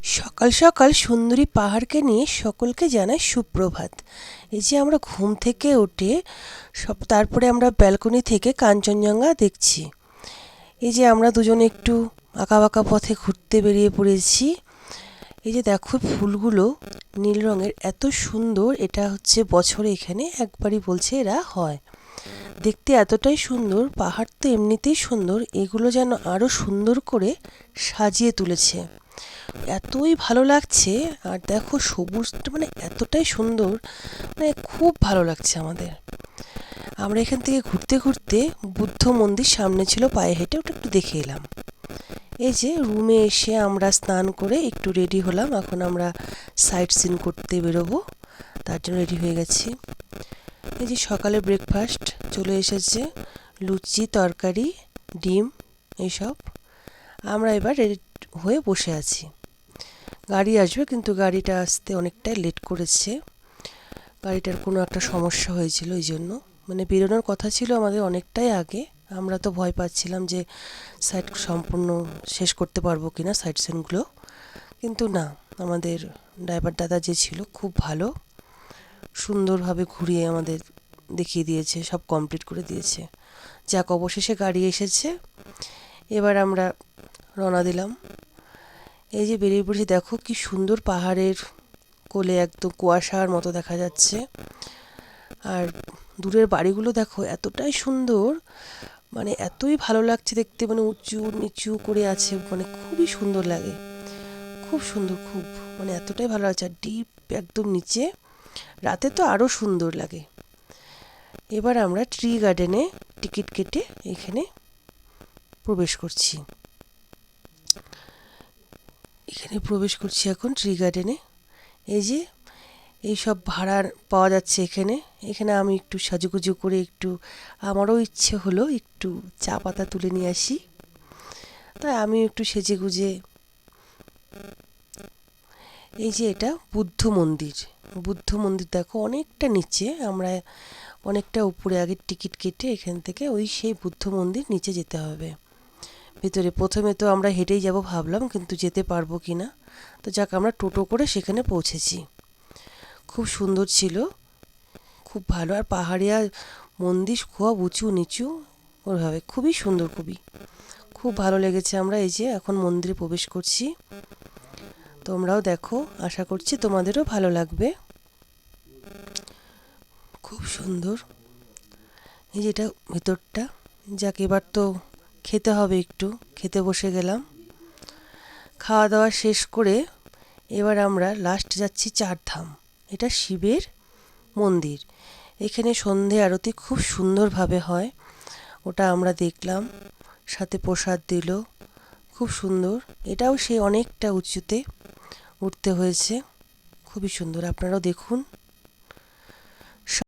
সকাল সকাল সুন্দরী পাহাড়কে নিয়ে সকলকে জানাই সুপ্রভাত। এই যে আমরা ঘুম থেকে উঠে তারপরে আমরা ব্যালকনি থেকে কাঞ্চনজঙ্ঘা দেখছি। এই যে আমরা দুজনে একটু আঁকাবাঁকা পথে ঘুরতে বেরিয়ে পড়েছি। এই যে দেখো ফুলগুলো নীল রঙের, এত সুন্দর। এটা হচ্ছে বছরে এখানে একবারই বলছে এরা হয়। দেখতে এতটাই সুন্দর, পাহাড় তো এমনিতেই সুন্দর, এগুলো যেন আরও সুন্দর করে সাজিয়ে তুলেছে। এতই ভালো লাগছে। আর দেখো সবুজটা মানে এতটাই সুন্দর, মানে খুব ভালো লাগছে আমাদের। আমরা এখান থেকে ঘুরতে ঘুরতে বুদ্ধ মন্দির সামনে ছিল, পায়ে হেঁটে ওটা একটু দেখে এলাম। এই যে রুমে এসে আমরা স্নান করে একটু রেডি হলাম, এখন আমরা সাইট সিন করতে বেরোবো, তার জন্য রেডি হয়ে গেছি। এই যে সকালে ব্রেকফাস্ট চলে এসেছে, লুচি তরকারি ডিম এইসব। আমরা এবার রেডি হয়ে বসে আছি। গাড়ি আসবে, কিন্তু গাড়িটা আসতে অনেকটাই লেট করেছে। গাড়িটার কোনো একটা সমস্যা হয়েছিল, এই জন্য মানে বেরোনোর কথা ছিল আমাদের অনেকটাই আগে। আমরা তো ভয় পাচ্ছিলাম যে সাইট সম্পূর্ণ শেষ করতে পারবো কিনা সাইট সিনগুলো, কিন্তু না, আমাদের ড্রাইভার দাদা যে ছিল খুব ভালো, সুন্দরভাবে ঘুরিয়ে আমাদের দেখিয়ে দিয়েছে, সব কমপ্লিট করে দিয়েছে। যাক, অবশেষে গাড়ি এসেছে। এবার আমরা রওনা দিলাম। এই যে বেরিয়ে পড়েছি, দেখো কি সুন্দর, পাহাড়ের কোলে একদম কুয়াশার মতো দেখা যাচ্ছে। আর দূরের বাড়িগুলো দেখো এতটাই সুন্দর, মানে এতই ভালো লাগছে দেখতে, মানে উঁচু নিচু করে আছে, মানে খুবই সুন্দর লাগে, খুব সুন্দর, খুব মানে এতটাই ভালো লাগছে। আর ডিপ একদম নিচে, রাতে তো আরও সুন্দর লাগে। এবার আমরা ট্রি গার্ডেনে টিকিট কেটে এখানে প্রবেশ করছি। এখন ট্রি গার্ডেনে। এই যে এইসব ভাড়ার পাওয়া যাচ্ছে এখানে। এখানে আমি একটু সাজুগুজু করে একটু, আমারও ইচ্ছে হলো একটু চা পাতা তুলে নিয়ে আসি, তাই আমি একটু সেজে গুজে। এই যে এটা বুদ্ধ মন্দির। বুদ্ধ মন্দির দেখো অনেকটা নিচে, আমরা অনেকটা উপরে আগে টিকিট কেটে এখান থেকে ওই সেই বুদ্ধ মন্দির নিচে যেতে হবে ভিতরে। প্রথমে তো আমরা হেঁটেই যাব ভাবলাম, কিন্তু যেতে পারবো কি না, তো যাক আমরা টোটো করে সেখানে পৌঁছেছি। খুব সুন্দর ছিল, খুব ভালো। আর পাহাড়িয়া মন্দির, খুব উঁচু নিচু ওইভাবে, খুবই সুন্দর, খুবই খুব ভালো লেগেছে। আমরা এই যে এখন মন্দিরে প্রবেশ করছি, তোমরাও দেখো, আশা করছি তোমাদেরও ভালো লাগবে। খুব সুন্দর। এই যে এটা ভেতরটা। যাক, এবার তো খেতে হবে, একটু খেতে বসে গেলাম। খাওয়া দাওয়া শেষ করে এবার আমরা লাস্ট যাচ্ছি চারধাম। এটা শিবের মন্দির। এখানে সন্ধে আরতি খুব সুন্দরভাবে হয়, ওটা আমরা দেখলাম, সাথে প্রসাদ দিল, খুব সুন্দর। এটাও সে অনেকটা উঁচুতে উঠতে হয়েছে, খুবই সুন্দর, আপনারাও দেখুন।